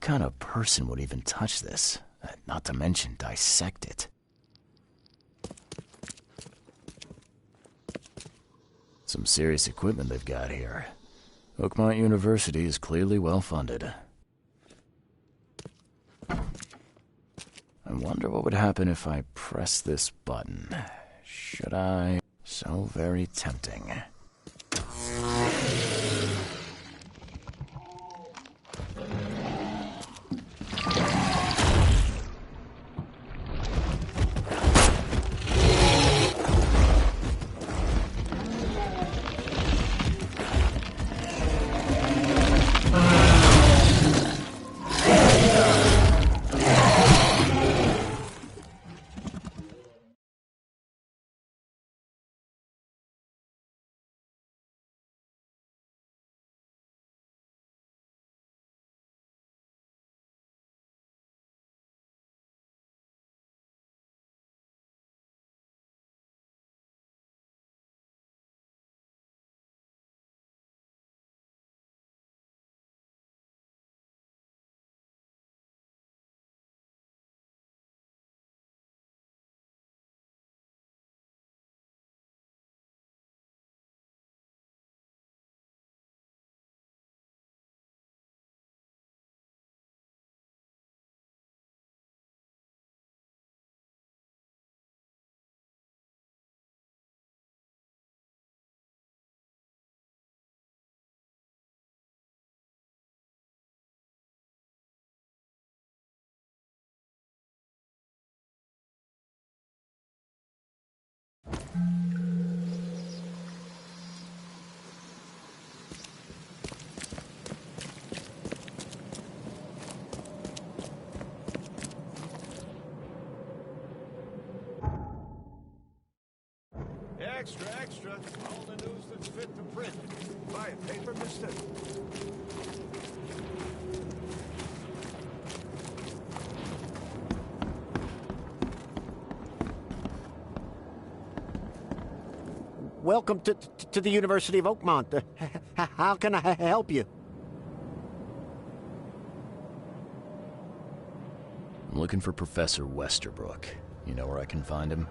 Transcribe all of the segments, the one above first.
kind of person would even touch this? Not to mention dissect it. Some serious equipment they've got here. Oakmont University is clearly well-funded. I wonder what would happen if I press this button. Should I? So very tempting. Extra, extra. All the news that's fit to print. Buy a paper, mister? Welcome to the University of Oakmont. How can I help you? I'm looking for Professor Westerbrook. You know where I can find him?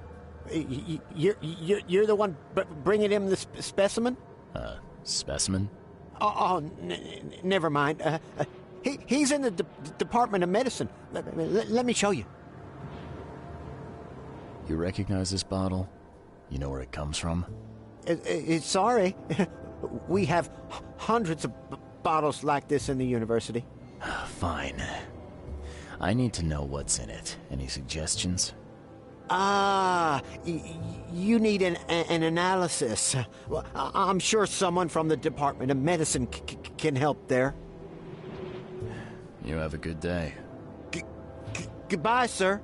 You're the one bringing him the specimen? Specimen? Never mind. He's in the Department of Medicine. Let me show you. You recognize this bottle? You know where it comes from? Sorry. We have hundreds of bottles like this in the university. Fine. I need to know what's in it. Any suggestions? You need an analysis. Well, I'm sure someone from the Department of Medicine can help there. You have a good day. Goodbye, sir.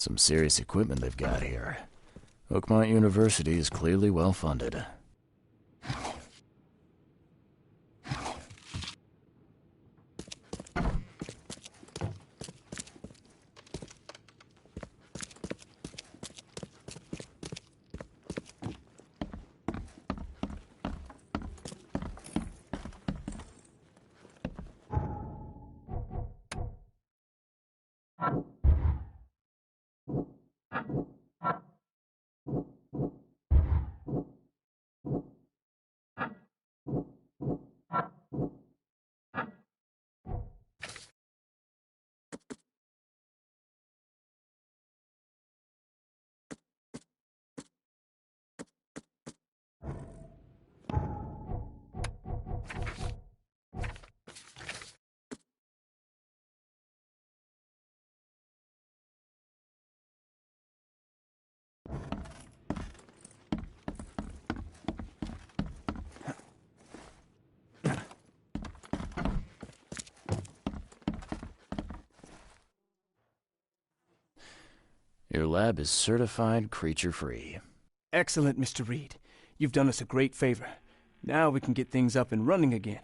Some serious equipment they've got here. Oakmont University is clearly well funded. Your lab is certified creature-free. Excellent, Mr. Reed. You've done us a great favor. Now we can get things up and running again.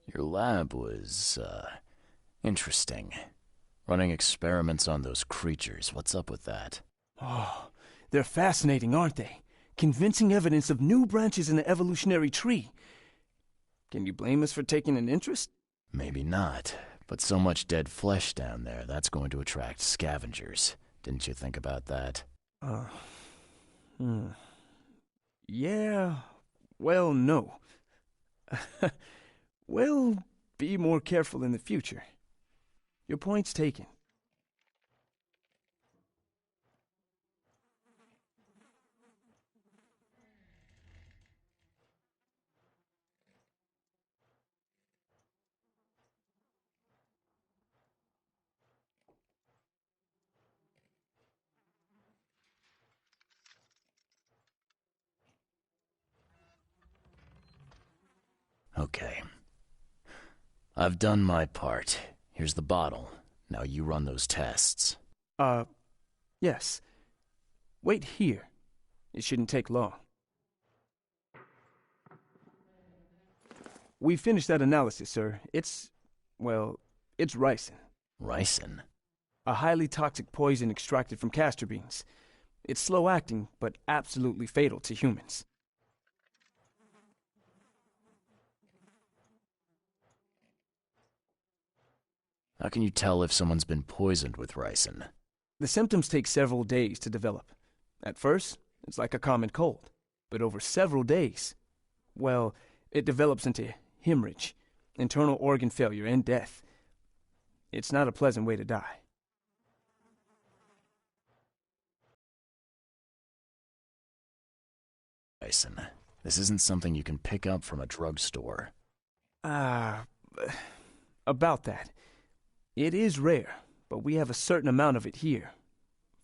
Your lab was, interesting. Running experiments on those creatures. What's up with that? Oh, they're fascinating, aren't they? Convincing evidence of new branches in the evolutionary tree. Can you blame us for taking an interest? Maybe not, but so much dead flesh down there, that's going to attract scavengers. Didn't you think about that? Yeah, well, no. We'll be more careful in the future. Your point's taken. Okay. I've done my part. Here's the bottle. Now you run those tests. Yes. Wait here. It shouldn't take long. We finished that analysis, sir. It's ricin. Ricin? A highly toxic poison extracted from castor beans. It's slow-acting, but absolutely fatal to humans. How can you tell if someone's been poisoned with ricin? The symptoms take several days to develop. At first, it's like a common cold. But over several days, well, it develops into hemorrhage, internal organ failure, and death. It's not a pleasant way to die. Ricin. This isn't something you can pick up from a drugstore. About that. It is rare, but we have a certain amount of it here.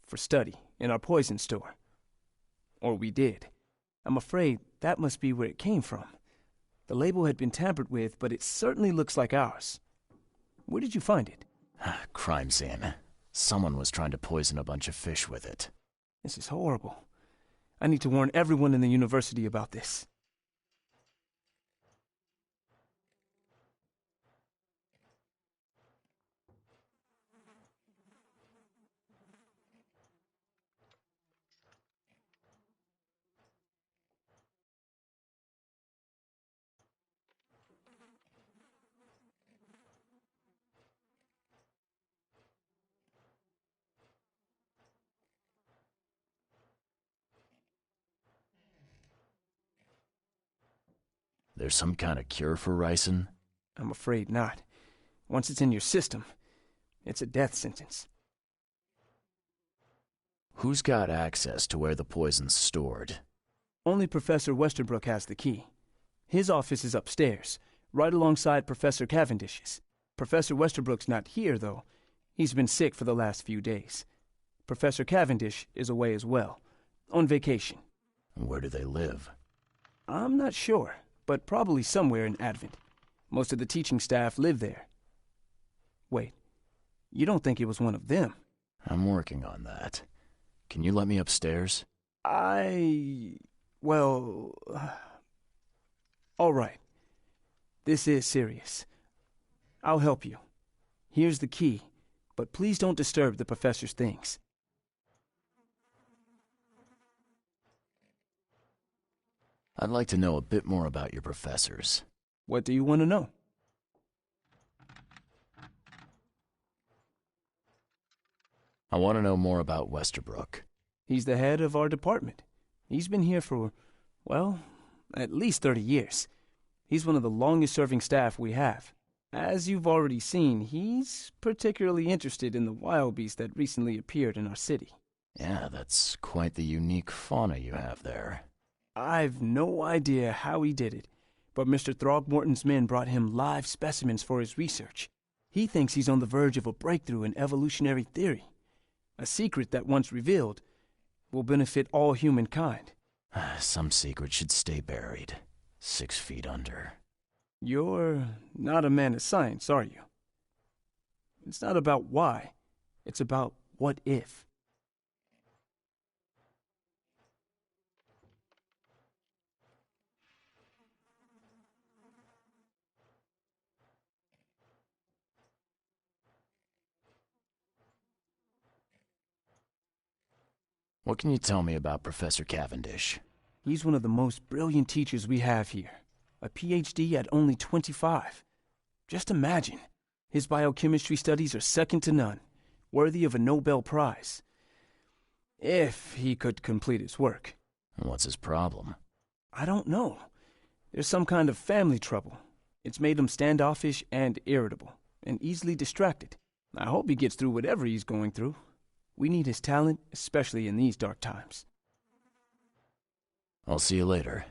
For study, in our poison store. Or we did. I'm afraid that must be where it came from. The label had been tampered with, but it certainly looks like ours. Where did you find it? Crime scene. Someone was trying to poison a bunch of fish with it. This is horrible. I need to warn everyone in the university about this. There's some kind of cure for ricin? I'm afraid not. Once it's in your system, it's a death sentence. Who's got access to where the poison's stored? Only Professor Westerbrook has the key. His office is upstairs, right alongside Professor Cavendish's. Professor Westerbrook's not here, though. He's been sick for the last few days. Professor Cavendish is away as well, on vacation. Where do they live? I'm not sure, but probably somewhere in Advent. Most of the teaching staff live there. Wait, you don't think it was one of them? I'm working on that. Can you let me upstairs? Well... all right. This is serious. I'll help you. Here's the key, but please don't disturb the professor's things. I'd like to know a bit more about your professors. What do you want to know? I want to know more about Westerbrook. He's the head of our department. He's been here for, well, at least 30 years. He's one of the longest-serving staff we have. As you've already seen, he's particularly interested in the wild beast that recently appeared in our city. Yeah, that's quite the unique fauna you have there. I've no idea how he did it, but Mr. Throgmorton's men brought him live specimens for his research. He thinks he's on the verge of a breakthrough in evolutionary theory, a secret that, once revealed, will benefit all humankind. Some secret should stay buried, 6 feet under. You're not a man of science, are you? It's not about why, it's about what if. What can you tell me about Professor Cavendish? He's one of the most brilliant teachers we have here. A PhD at only 25. Just imagine. His biochemistry studies are second to none, worthy of a Nobel Prize. If he could complete his work. What's his problem? I don't know. There's some kind of family trouble. It's made him standoffish and irritable, and easily distracted. I hope he gets through whatever he's going through. We need his talent, especially in these dark times. I'll see you later.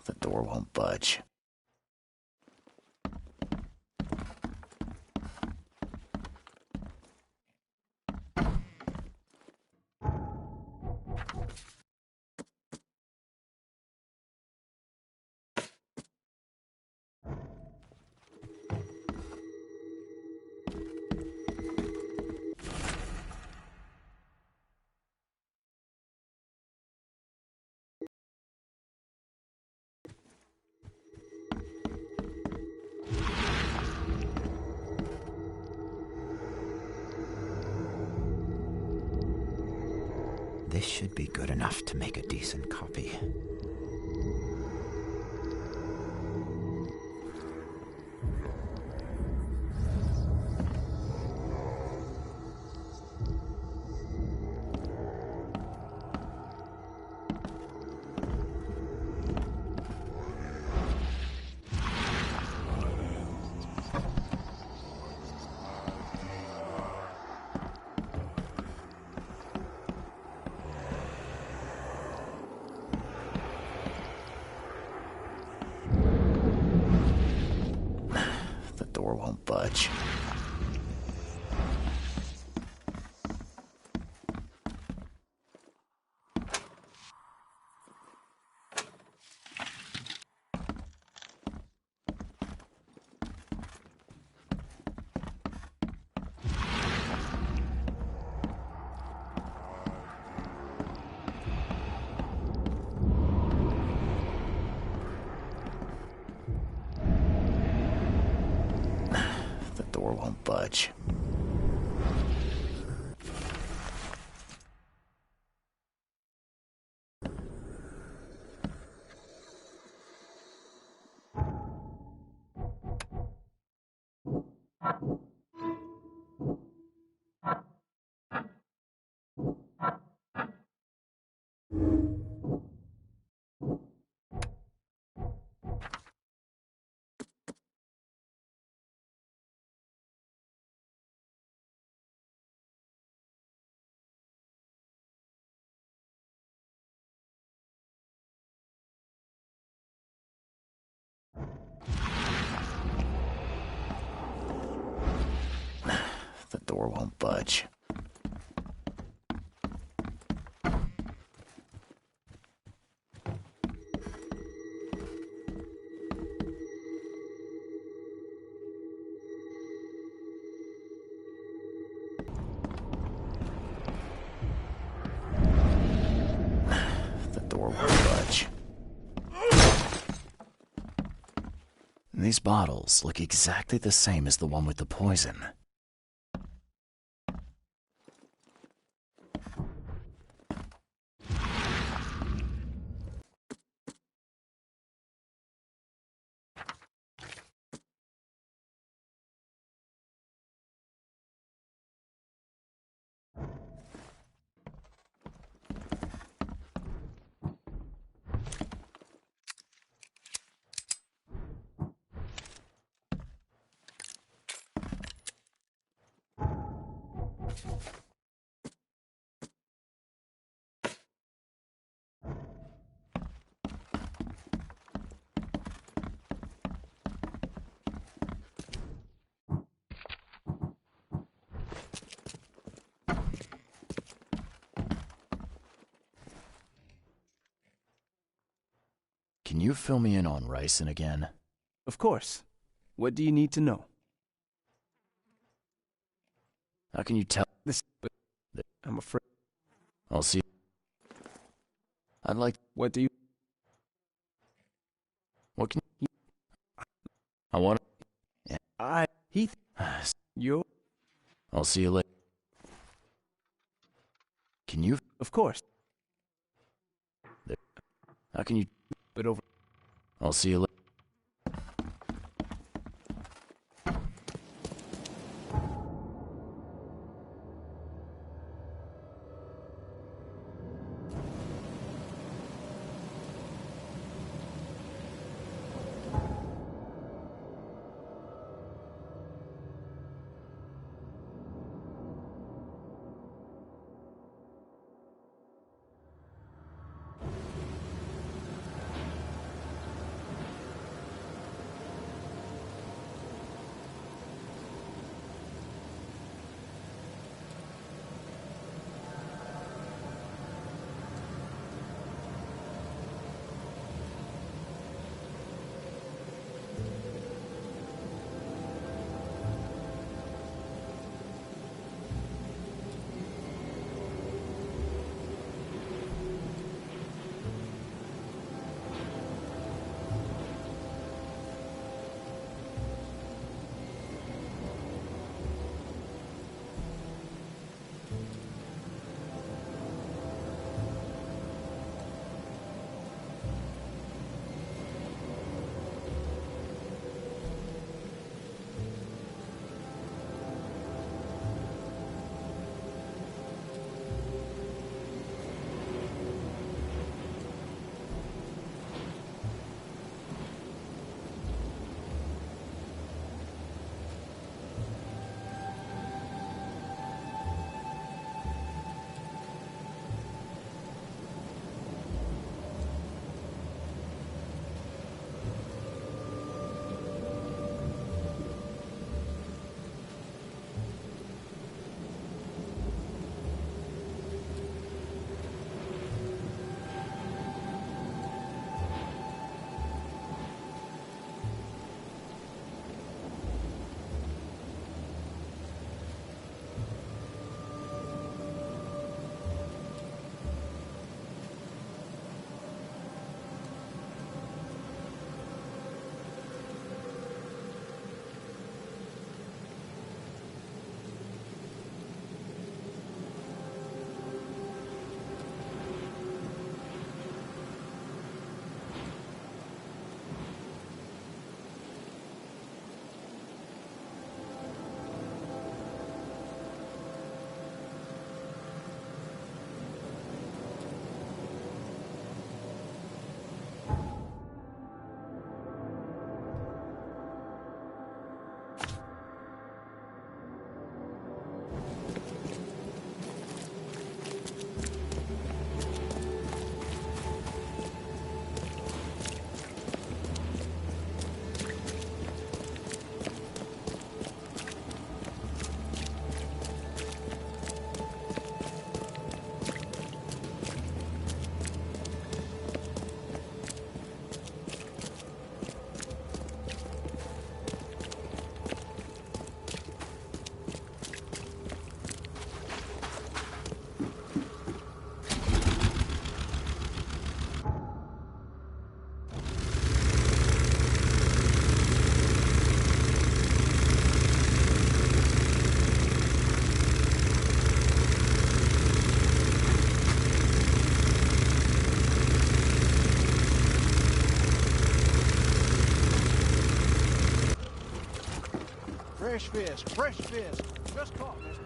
The door won't budge. This should be good enough to make a decent copy. The door won't budge. The door won't budge. These bottles look exactly the same as the one with the poison. Can you fill me in on Ryson again? Of course. What do you need to know? How can you tell? I'm afraid. I'll see. I'd like. What do you... What can you? I want. Heath, you... I'll see you later. Can you? Of course. How can you? But over... I'll see you later. Fresh fish, fresh fish. Just caught, mister.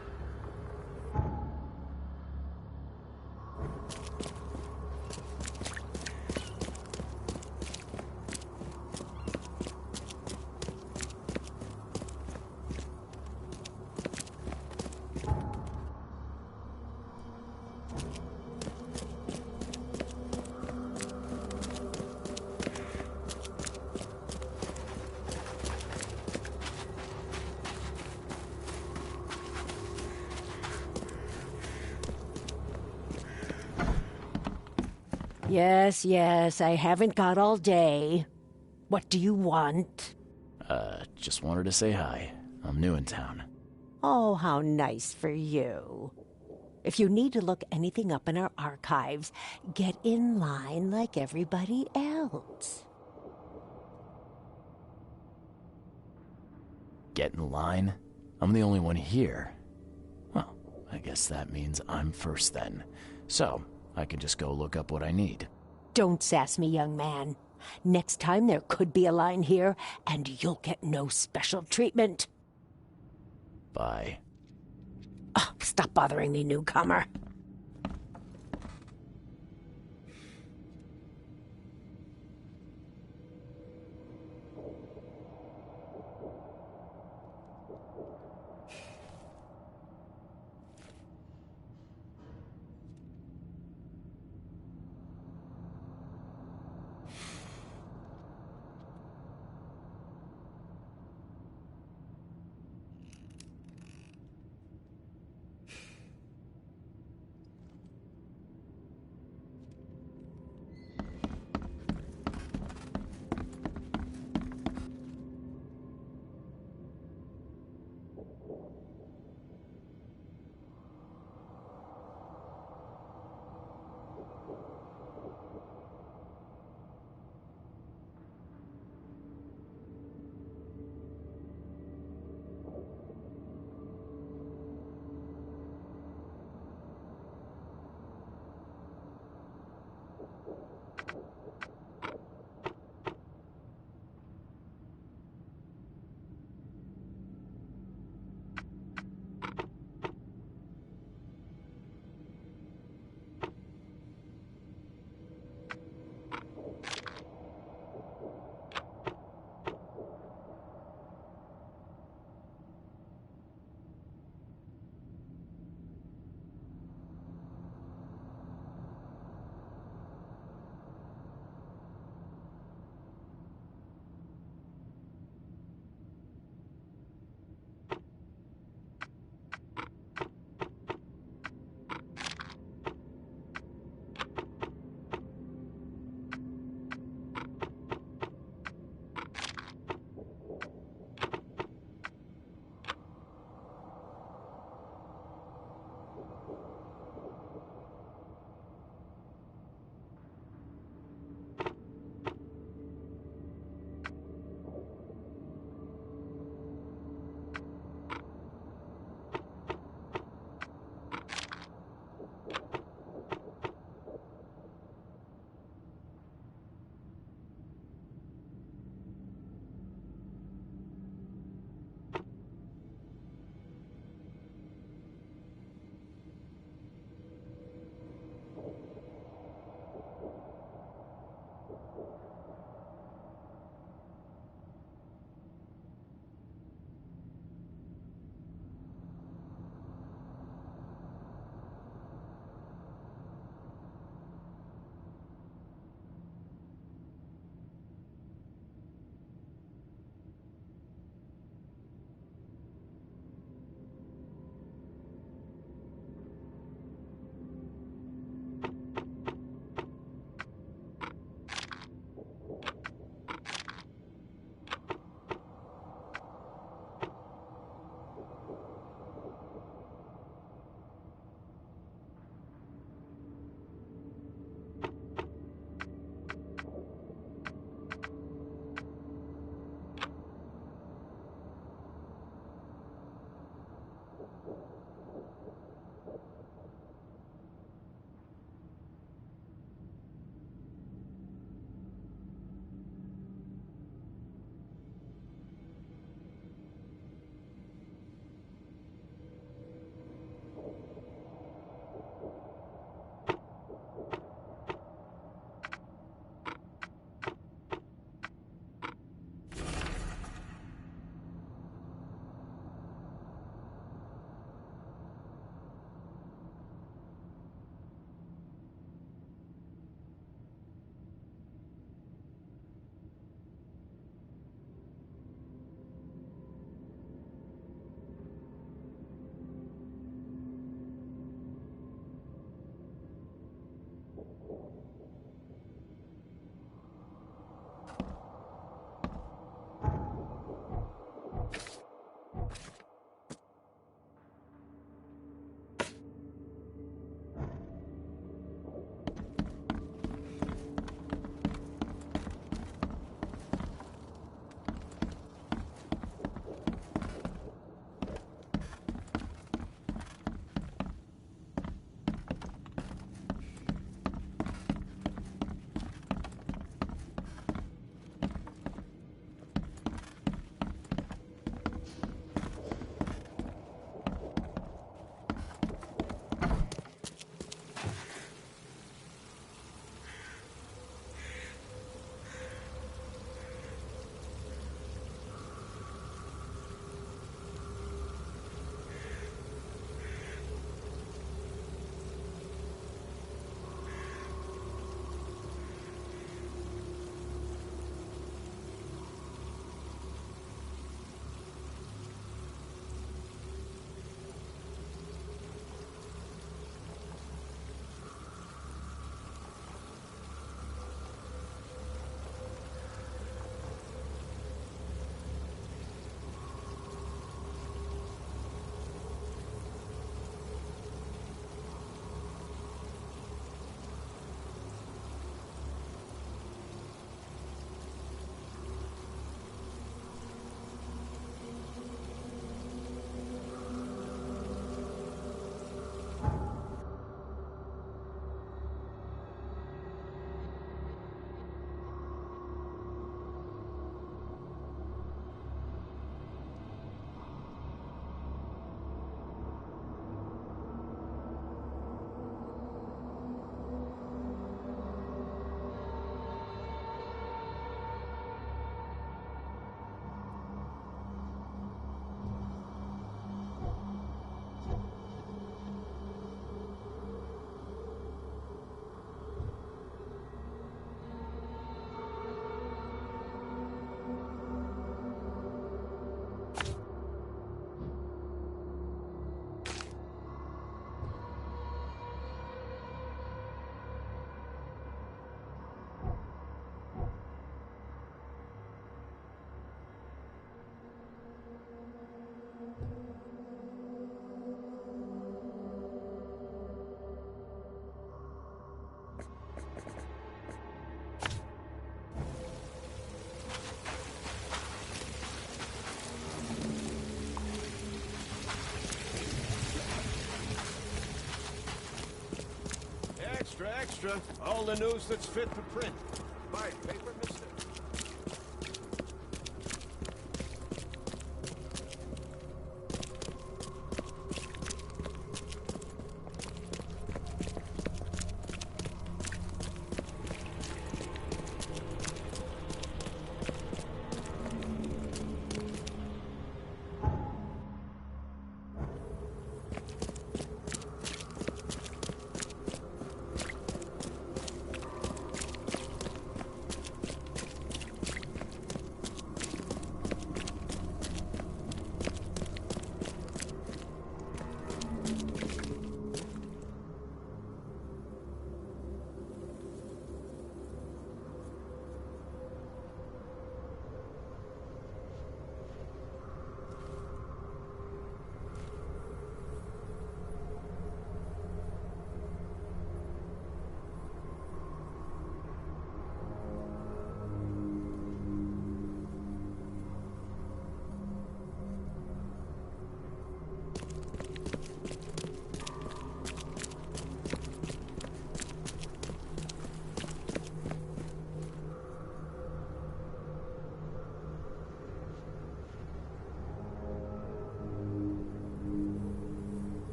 Yes, yes, I haven't got all day. What do you want? Just wanted to say hi. I'm new in town. Oh, how nice for you. If you need to look anything up in our archives, get in line like everybody else. Get in line? I'm the only one here. Well, I guess that means I'm first then. So, I can just go look up what I need. Don't sass me, young man. Next time there could be a line here, and you'll get no special treatment. Bye. Oh, stop bothering me, newcomer. extra. All the news that's fit to print. Buy a paper, mister?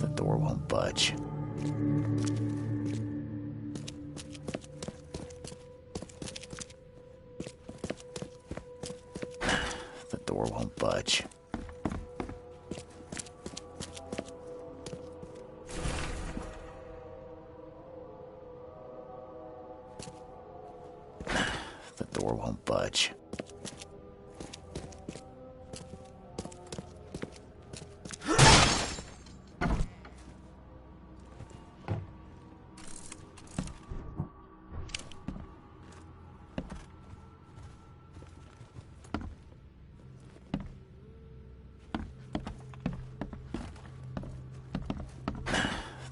The door won't budge. The door won't budge. The door won't budge.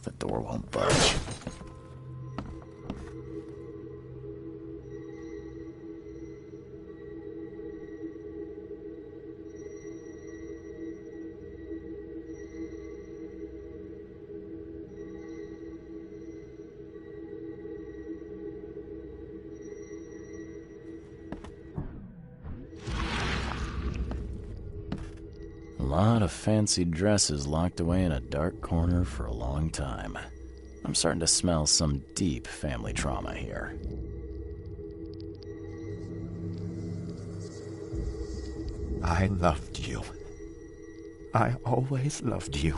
The door won't budge. A lot of fancy dresses locked away in a dark corner for a long time. I'm starting to smell some deep family trauma here. I loved you. I always loved you.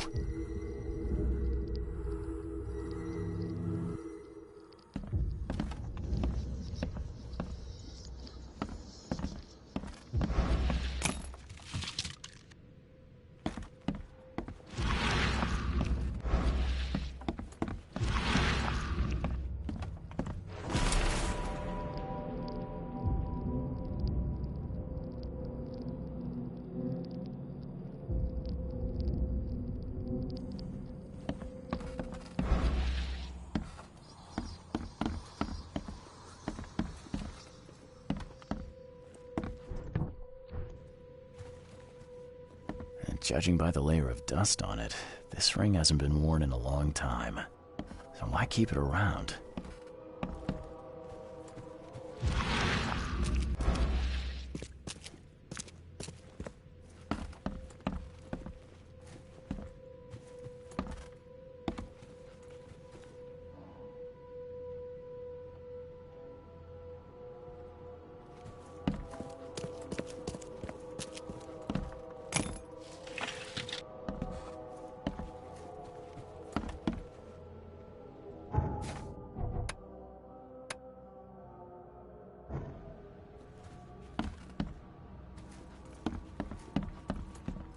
Judging by the layer of dust on it, this ring hasn't been worn in a long time. So why keep it around?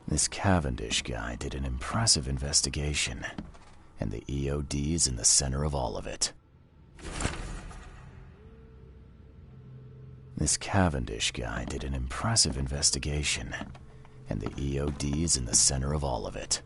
This Cavendish guy did an impressive investigation, and the EOD's in the center of all of it. This Cavendish guy did an impressive investigation, and the EOD's in the center of all of it.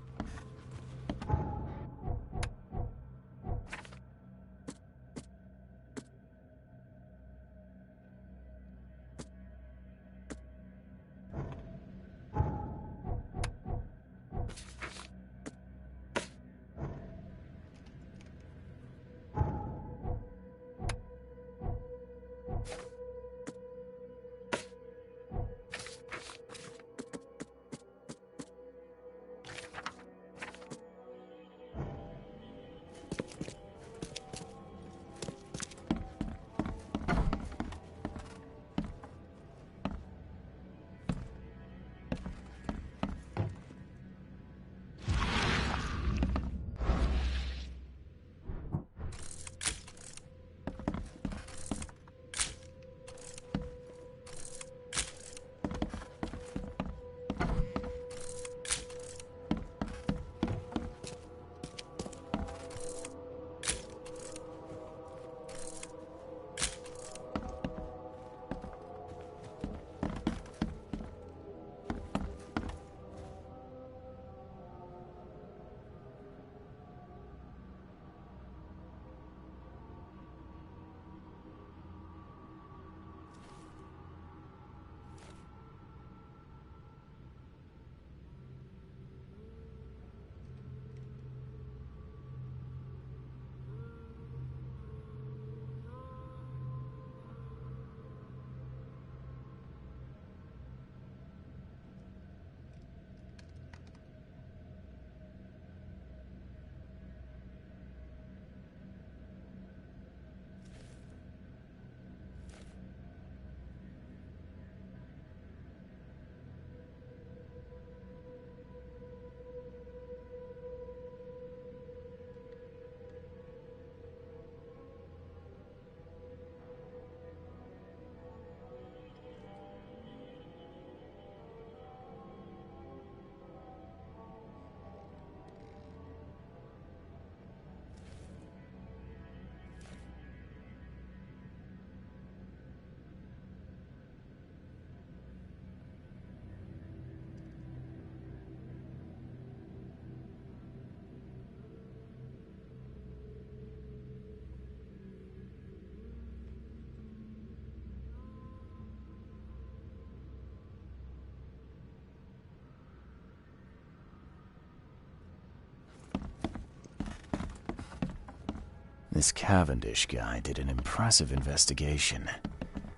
This Cavendish guy did an impressive investigation,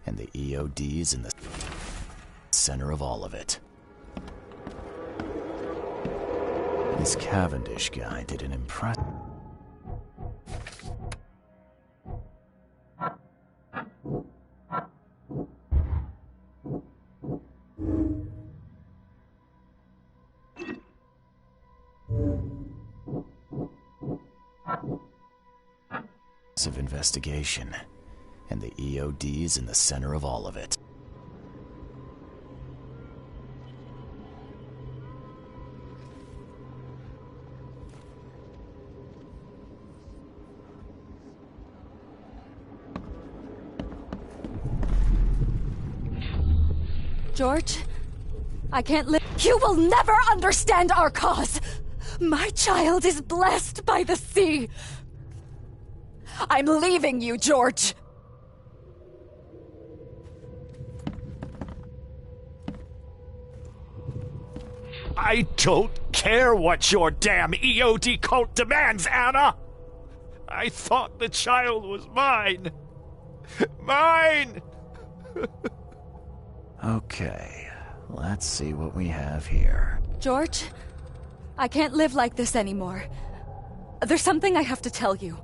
and the EOD's in the center of all of it. This Cavendish guy did an impressive investigation, and the EOD's in the center of all of it. George, I can't live. You will never understand our cause. My child is blessed by the sea. I'm leaving you, George. I don't care what your damn EOD cult demands, Anna! I thought the child was mine. Mine! Okay, let's see what we have here. George, I can't live like this anymore. There's something I have to tell you.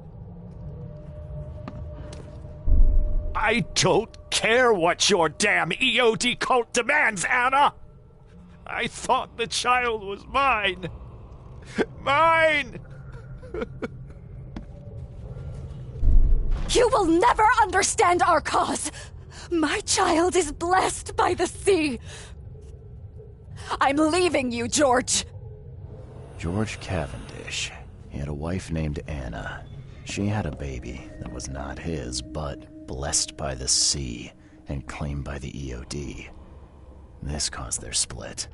I don't care what your damn EOD cult demands, Anna! I thought the child was mine. Mine! You will never understand our cause. My child is blessed by the sea. I'm leaving you, George. George Cavendish. He had a wife named Anna. She had a baby that was not his, but blessed by the sea and claimed by the EOD. This caused their split.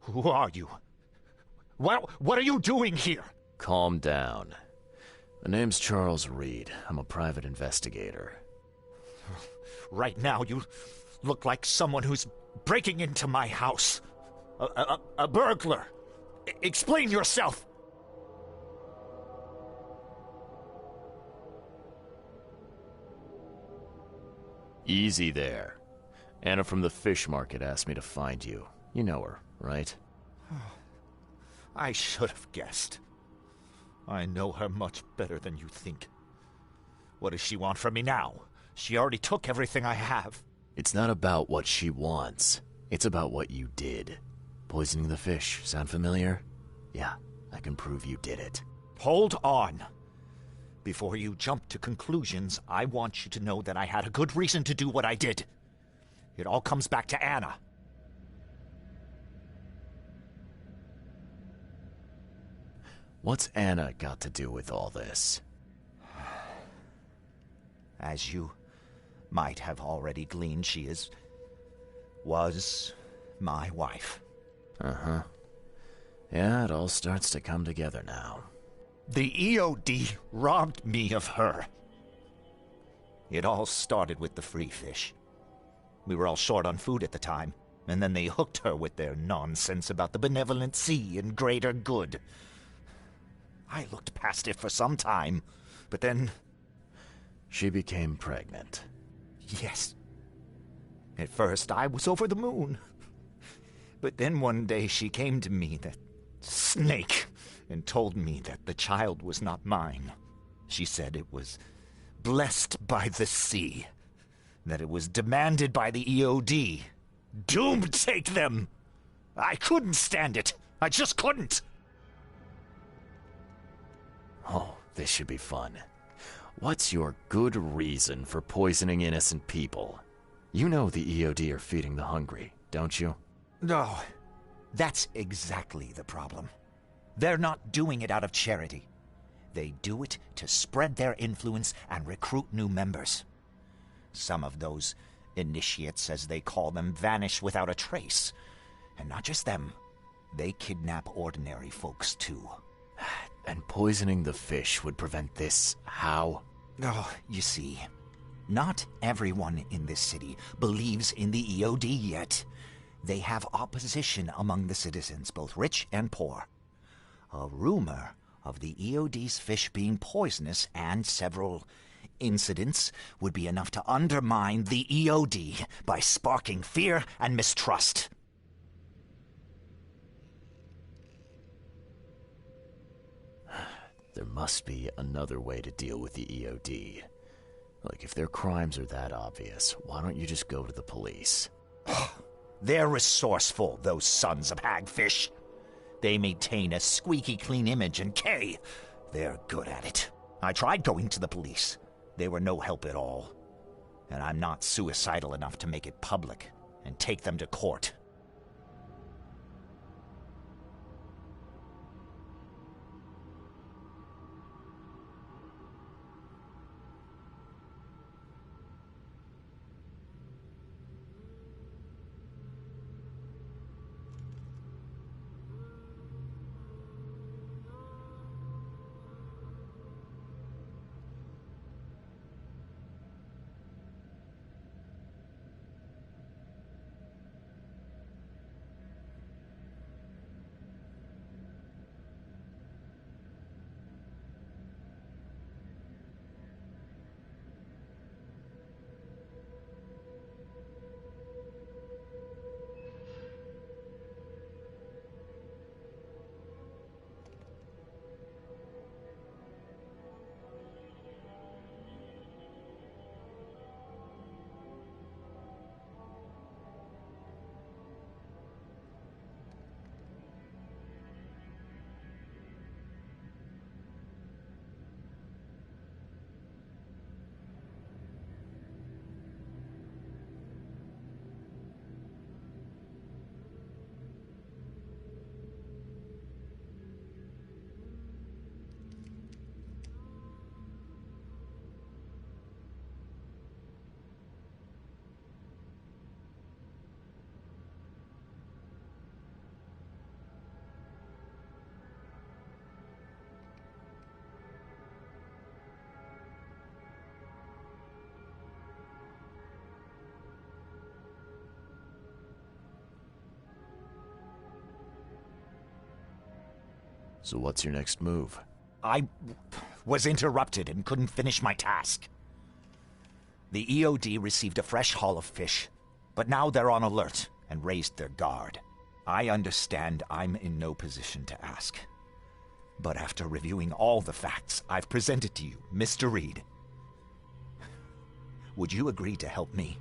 Who are you? What are you doing here? Calm down. My name's Charles Reed. I'm a private investigator. Right now, you look like someone who's breaking into my house. A burglar. Explain yourself. Easy there. Anna from the fish market asked me to find you. You know her, right? I should have guessed. I know her much better than you think. What does she want from me now? She already took everything I have. It's not about what she wants. It's about what you did. Poisoning the fish. Sound familiar? Yeah, I can prove you did it. Hold on. Before you jump to conclusions, I want you to know that I had a good reason to do what I did. It all comes back to Anna. What's Anna got to do with all this? As you might have already gleaned, she was my wife. Uh-huh. Yeah, it all starts to come together now. The EOD robbed me of her. It all started with the free fish. We were all short on food at the time, and then they hooked her with their nonsense about the benevolent sea and greater good. I looked past it for some time, but then... She became pregnant. Yes. At first, I was over the moon. But then one day she came to me, that snake, and told me that the child was not mine. She said it was blessed by the sea, that it was demanded by the EOD. Doomed take them! I couldn't stand it. I just couldn't. Oh, this should be fun. What's your good reason for poisoning innocent people? You know the EOD are feeding the hungry. don't you? No, that's exactly the problem. They're not doing it out of charity. They do it to spread their influence and recruit new members. Some of those initiates, as they call them, vanish without a trace. And not just them. They kidnap ordinary folks, too. And poisoning the fish would prevent this. How? Oh, you see, not everyone in this city believes in the EOD yet. They have opposition among the citizens, both rich and poor. A rumor of the EOD's fish being poisonous and several incidents would be enough to undermine the EOD by sparking fear and mistrust. There must be another way to deal with the EOD. Like, if their crimes are that obvious, why don't you just go to the police? They're resourceful, those sons of hagfish. They maintain a squeaky clean image, and Kay, they're good at it. I tried going to the police. They were no help at all. And I'm not suicidal enough to make it public and take them to court. So what's your next move? I was interrupted and couldn't finish my task. The EOD received a fresh haul of fish, but now they're on alert and raised their guard. I understand I'm in no position to ask. But after reviewing all the facts I've presented to you, Mr. Reed, would you agree to help me?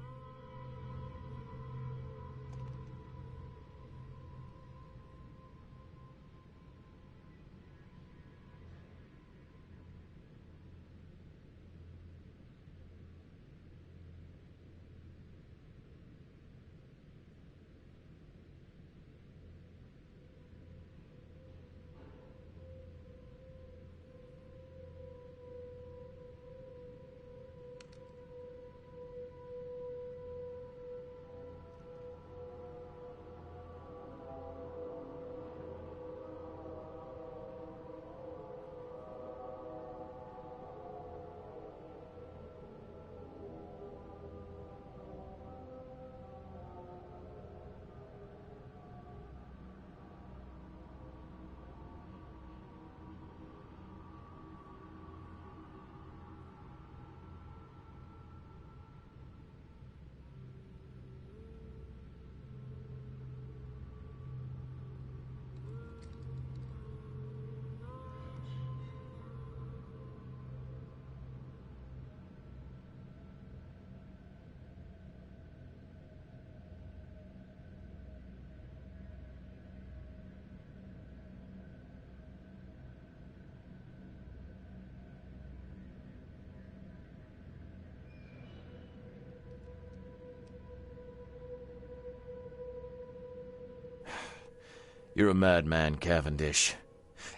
You're a madman, Cavendish.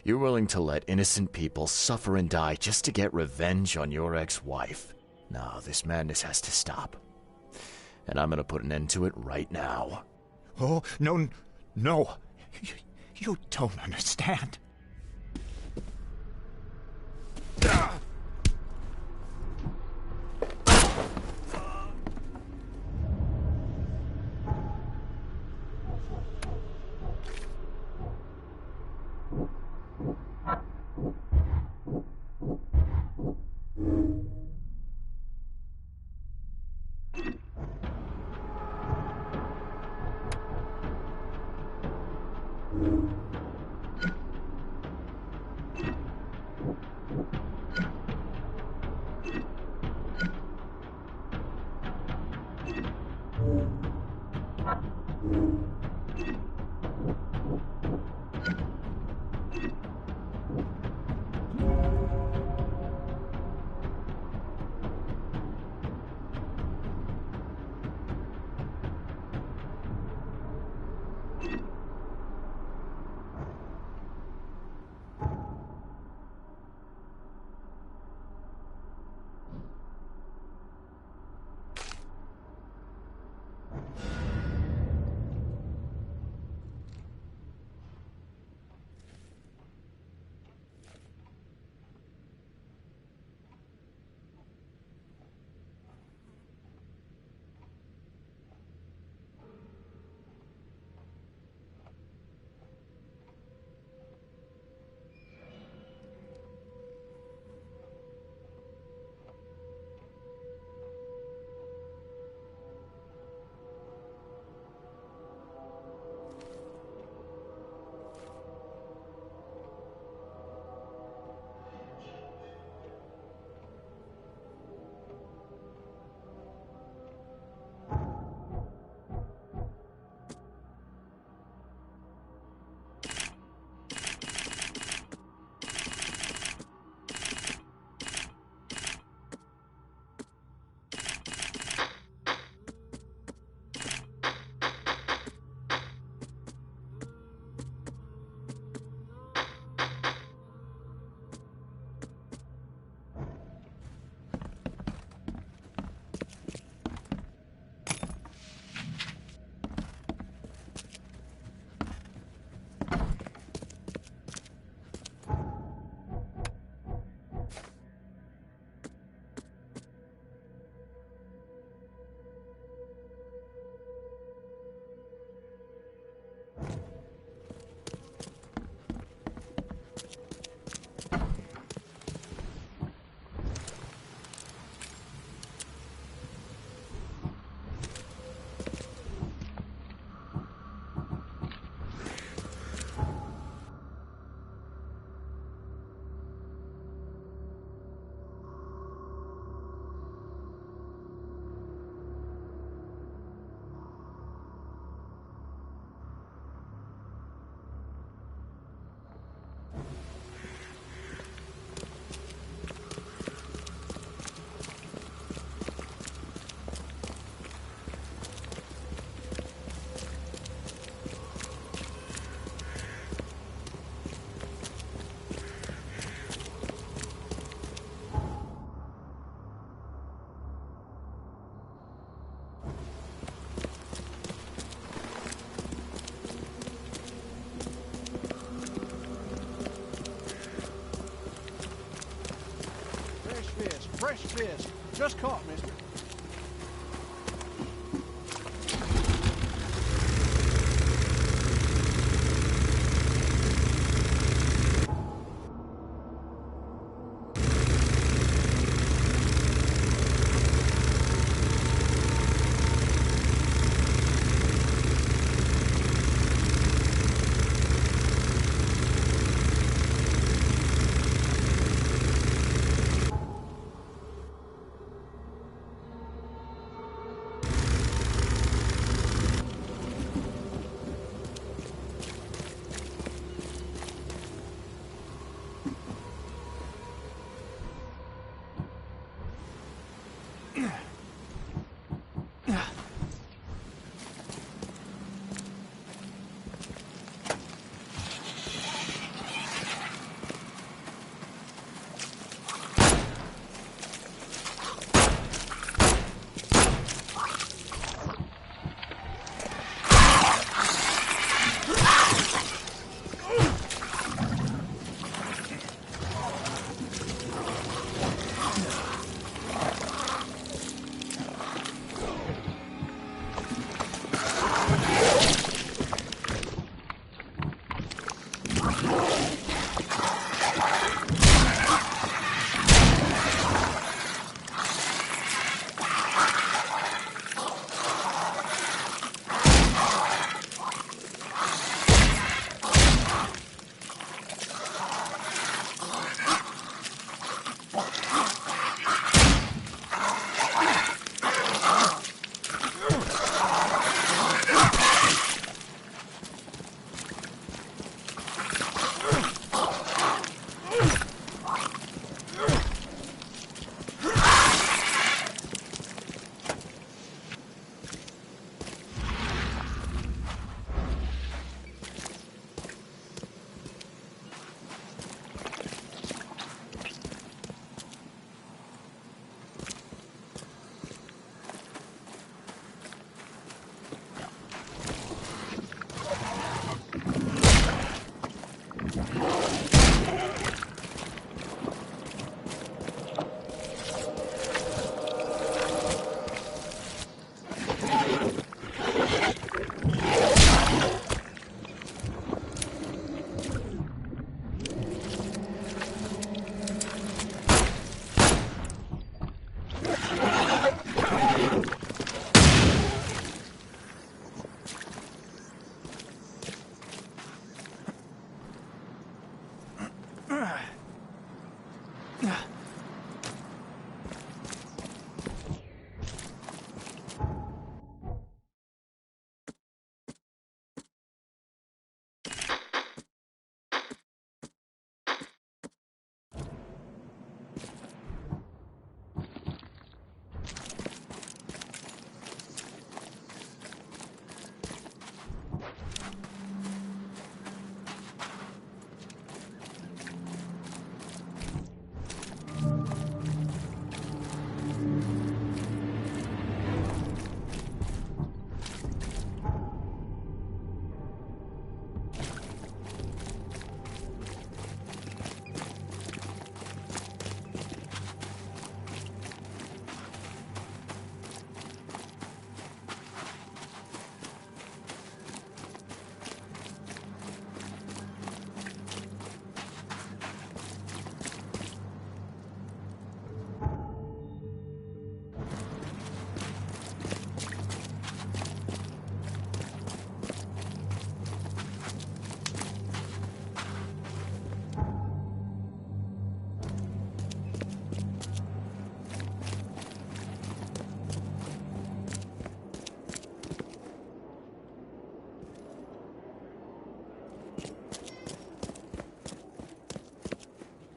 You're willing to let innocent people suffer and die just to get revenge on your ex-wife. No, this madness has to stop. And I'm gonna put an end to it right now. Oh, no, no. You don't understand. Fresh fish. Just caught, mister.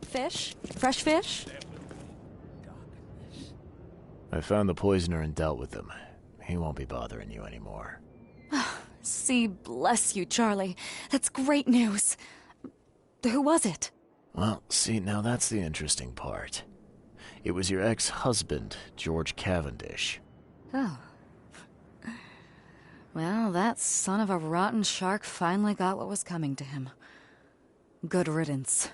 Fish? Fresh fish? I found the poisoner and dealt with him. He won't be bothering you anymore. See, bless you, Charlie. That's great news. Who was it? Well, see, now that's the interesting part. It was your ex-husband, George Cavendish. Oh. Well, that son of a rotten shark finally got what was coming to him. Good riddance.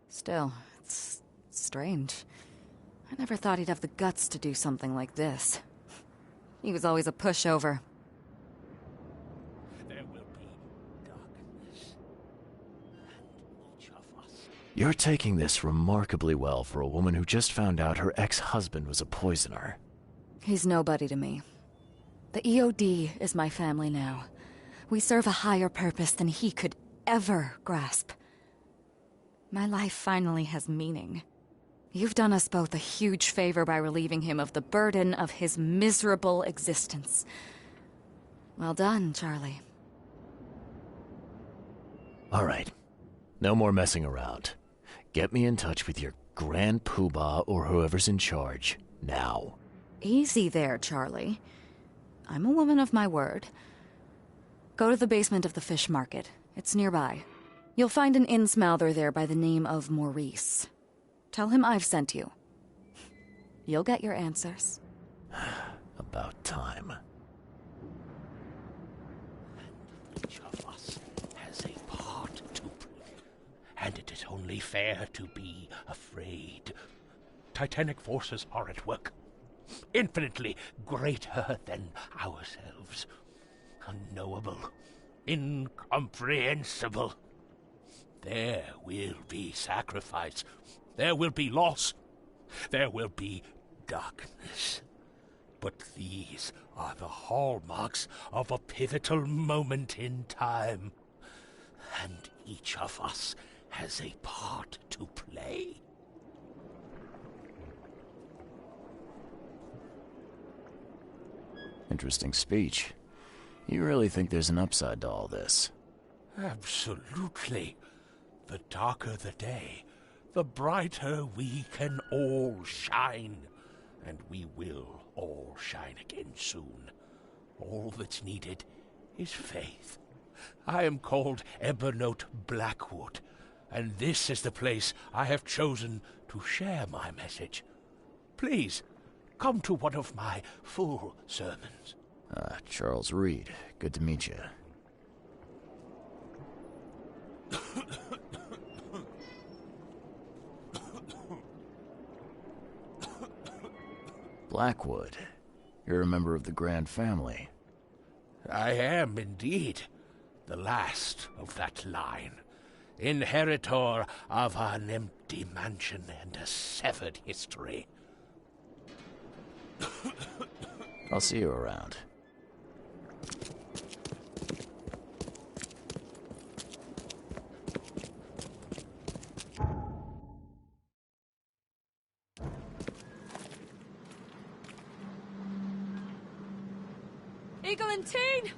Still, it's strange. I never thought he'd have the guts to do something like this. He was always a pushover. There will be darkness, and each of us. You're taking this remarkably well for a woman who just found out her ex-husband was a poisoner. He's nobody to me. The EOD is my family now. We serve a higher purpose than he could ever grasp. My life finally has meaning. You've done us both a huge favor by relieving him of the burden of his miserable existence. Well done, Charlie. All right. No more messing around. Get me in touch with your Grand Poobah or whoever's in charge, now. Easy there, Charlie. I'm a woman of my word. Go to the basement of the fish market. It's nearby. You'll find an Innsmouther there by the name of Maurice. Tell him I've sent you. You'll get your answers. About time. Each of us has a part to play, and it is only fair to be afraid. Titanic forces are at work, infinitely greater than ourselves. Unknowable, incomprehensible. There will be sacrifice. There will be loss. There will be darkness. But these are the hallmarks of a pivotal moment in time. And each of us has a part to play. Interesting speech. You really think there's an upside to all this? Absolutely. The darker the day, the brighter we can all shine. And we will all shine again soon. All that's needed is faith. I am called Evernote Blackwood, and this is the place I have chosen to share my message. Please, come to one of my full sermons. Charles Reed. Good to meet you. Blackwood. You're a member of the Grand family. I am indeed the last of that line, inheritor of an empty mansion and a severed history. I'll see you around. Eglantine!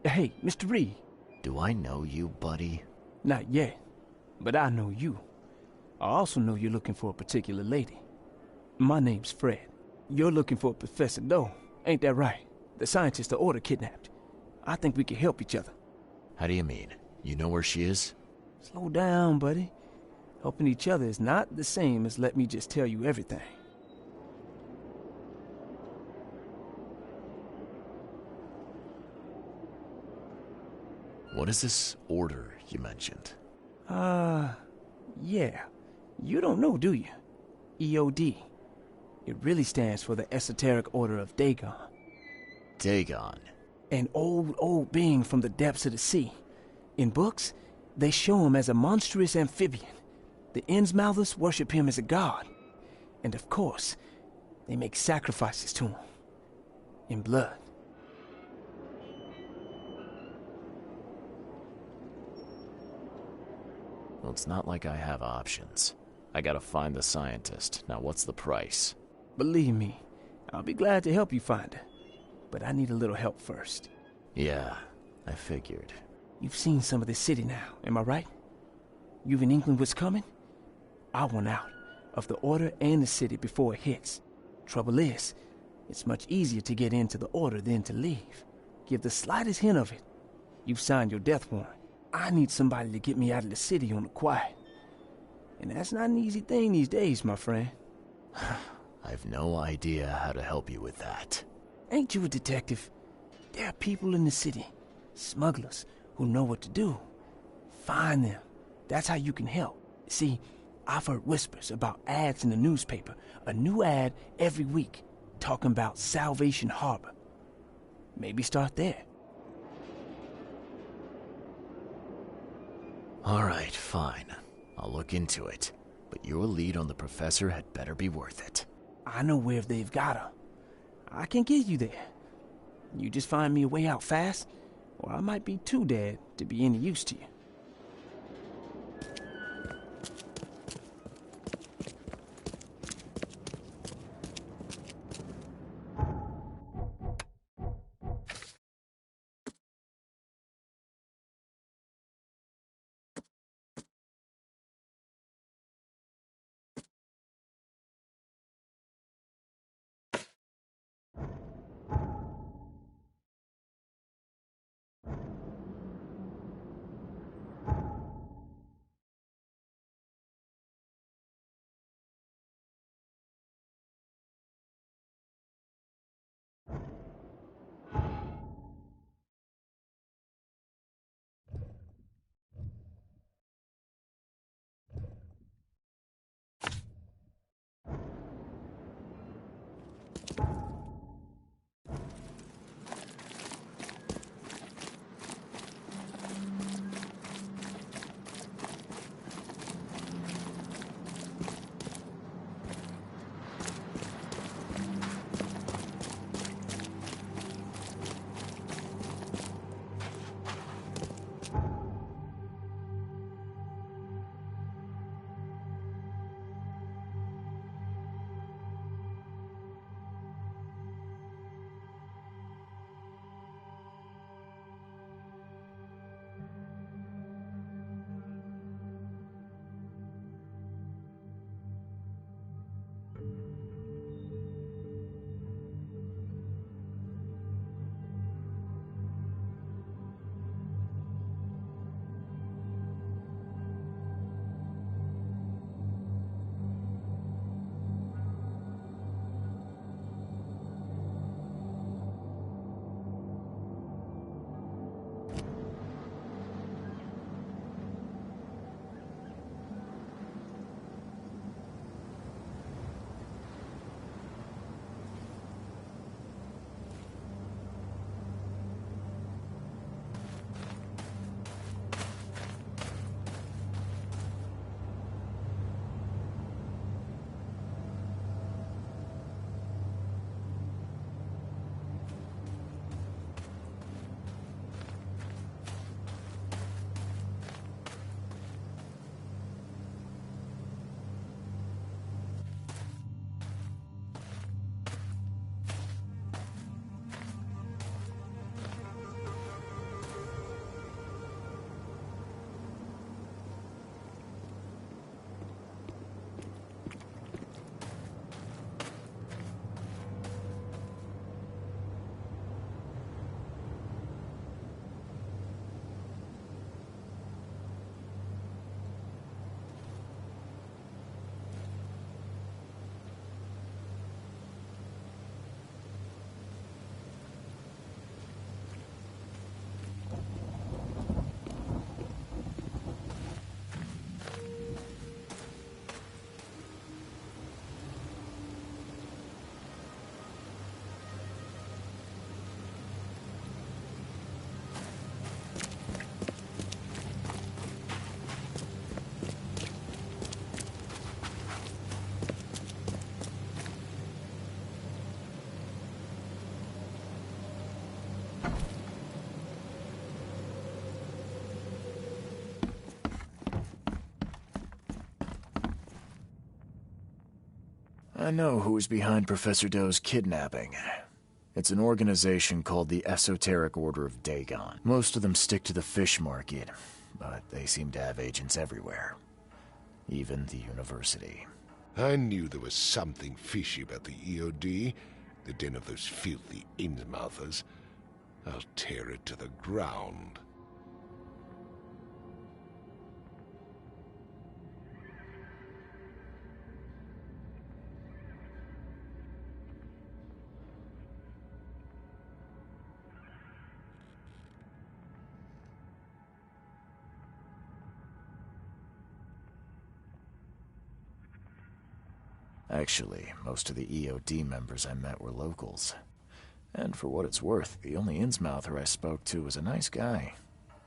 Hey, Mr. Reed. Do I know you, buddy? Not yet, but I know you. I also know you're looking for a particular lady. My name's Fred. You're looking for Professor Doe, ain't that right? The scientist the Order kidnapped. I think we can help each other. How do you mean? You know where she is? Slow down, buddy. Helping each other is not the same as let me just tell you everything. What is this order you mentioned? Yeah. You don't know, do you? EOD. It really stands for the Esoteric Order of Dagon. Dagon? An old being from the depths of the sea. In books, they show him as a monstrous amphibian. The Innsmouthers worship him as a god. And of course, they make sacrifices to him. In blood. Well, it's not like I have options. I gotta find the scientist. Now what's the price? Believe me, I'll be glad to help you find her. But I need a little help first. Yeah, I figured. You've seen some of this city now, am I right? You've an inkling what's coming? I want out of the Order and the city before it hits. Trouble is, it's much easier to get into the Order than to leave. Give the slightest hint of it, you've signed your death warrant. I need somebody to get me out of the city on the quiet. And that's not an easy thing these days, my friend. I've no idea how to help you with that. Ain't you a detective? There are people in the city, smugglers, who know what to do. Find them. That's how you can help. See, I've heard whispers about ads in the newspaper. A new ad every week, talking about Salvation Harbor. Maybe start there. All right, fine. I'll look into it. But your lead on the professor had better be worth it. I know where they've got her. I can get you there. You just find me a way out fast, or I might be too dead to be any use to you. I know who's behind Professor Doe's kidnapping. It's an organization called the Esoteric Order of Dagon. Most of them stick to the fish market, but they seem to have agents everywhere. Even the university. I knew there was something fishy about the EOD, the den of those filthy Innsmouthers. I'll tear it to the ground. Actually, most of the EOD members I met were locals. And for what it's worth, the only Innsmouther I spoke to was a nice guy.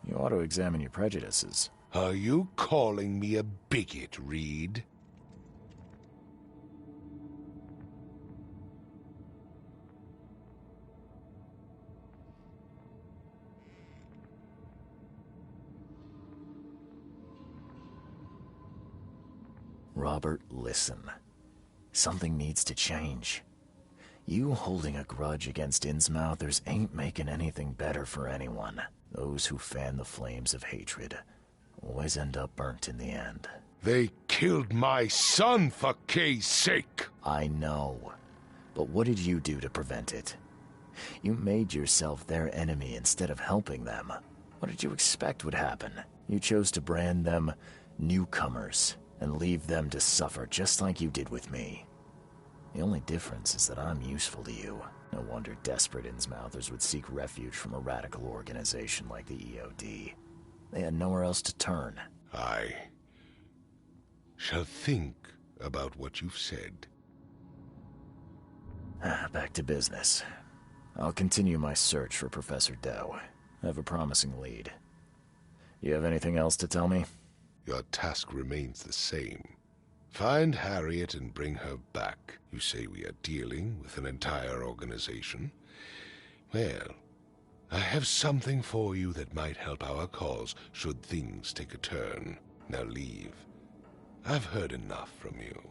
You ought to examine your prejudices. Are you calling me a bigot, Reed? Robert, listen. Something needs to change. You holding a grudge against Innsmouthers ain't making anything better for anyone. Those who fan the flames of hatred always end up burnt in the end. They killed my son, for Kay's sake! I know. But what did you do to prevent it? You made yourself their enemy instead of helping them. What did you expect would happen? You chose to brand them newcomers and leave them to suffer just like you did with me. The only difference is that I'm useful to you. No wonder desperate Innsmouthers would seek refuge from a radical organization like the EOD. They had nowhere else to turn. I shall think about what you've said. Back to business. I'll continue my search for Professor Doe. I have a promising lead. You have anything else to tell me? Your task remains the same. Find Harriet and bring her back. You say we are dealing with an entire organization? Well, I have something for you that might help our cause should things take a turn. Now leave. I've heard enough from you.